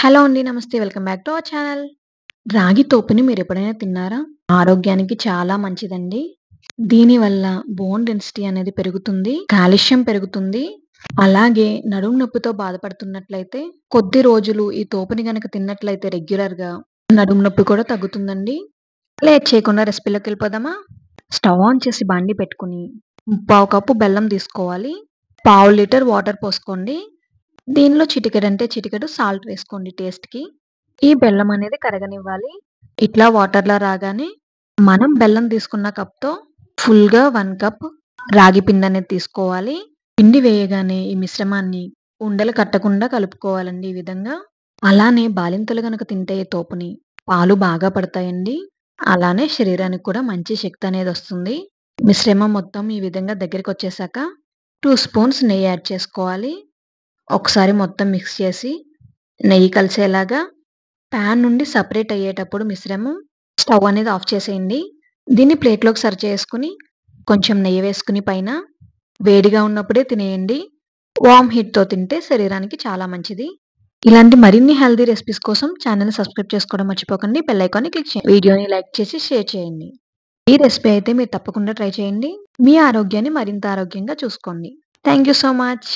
Hello అండి. నమస్తే. Welcome back to our channel. రాగి తోపుని మీరెప్పుడైనా తిన్నారా? ఆరోగ్యానికి చాలా మంచిదండి. దీనివల్ల బోన్ డెన్సిటీ అనేది పెరుగుతుంది. కాల్షియం పెరుగుతుంది. అలాగే నడుము నొప్పితో బాధపడుతున్నట్లయితే కొద్ది రోజులు ఈ తోపుని గనక తిన్నట్లయితే రెగ్యులర్‌గా నడుము నొప్పి కూడా తగ్గుతుందండి. లేట్ చేయకుండా రెసిపీలోకెళ్ళిపోదామా? స్టవ్ ఆన్ చేసి బాండీ పెట్టుకొని పావు కప్పు బెల్లం తీసుకోవాలి. పావు లీటర్ వాటర్ పోసుకోండి. దీనిలో చిటికెడంటే చిటికెడు సాల్ట్ వేసుకోండి టేస్ట్‌కి. ఈ బెల్లం అనేది కరగనివ్వాలి. ఇట్లా వాటర్‌లా రాగానే మనం బెల్లం తీసుకున్న కప్‌తో ఫుల్‌గా 1 కప్ రాగి పిండనేది తీసుకోవాలి. పిండి వేయగానే ఈ మిశ్రమాన్ని ఉండలు కట్టకుండా కలుపుకోవాలండి ఈ విధంగా. అలానే బాలింతలు గనక తింటే ఈ తోపుని పాలు బాగా పడతాయండి. అలానే శరీరానికి కూడా మంచి శక్తి అనేదొస్తుంది. మిశ్రమం మొత్తం ఈ విధంగా దగ్గరికొచ్చేసాక 2 స్పూన్స్ నెయ్యి యాడ్ చేసుకోవాలి. ఒకసారి మొత్తం మిక్స్ చేసి నెయ్యి కలిసేలాగా పాన్ నుండి సెపరేట్ అయ్యేటప్పుడు మిశ్రమం స్టవ్ అనేది ఆఫ్ చేసేయండి. దీన్ని ప్లేట్‌లోకి సర్వ్ చేసుకొని కొంచెం నెయ్యి వేసుకొని పైన వేడిగా ఉన్నప్పుడే తినేయండి. వార్మ్ హీట్‌తో తింటే శరీరానికి చాలా మంచిది. ఇలాంటి మరిన్ని హెల్తీ రెసిపీస్ కోసం ఛానెల్‌ని సబ్స్క్రైబ్ చేసుకోవడం మర్చిపోకండి. బెల్ ఐకాన్‌ని క్లిక్ చేయండి. వీడియోని లైక్ చేసి షేర్ చేయండి. ఈ రెసిపీ అయితే మీరు తప్పకుండా ట్రై చేయండి. మీ ఆరోగ్యాన్ని మరింత ఆరోగ్యంగా చూసుకోండి. Thank you so much.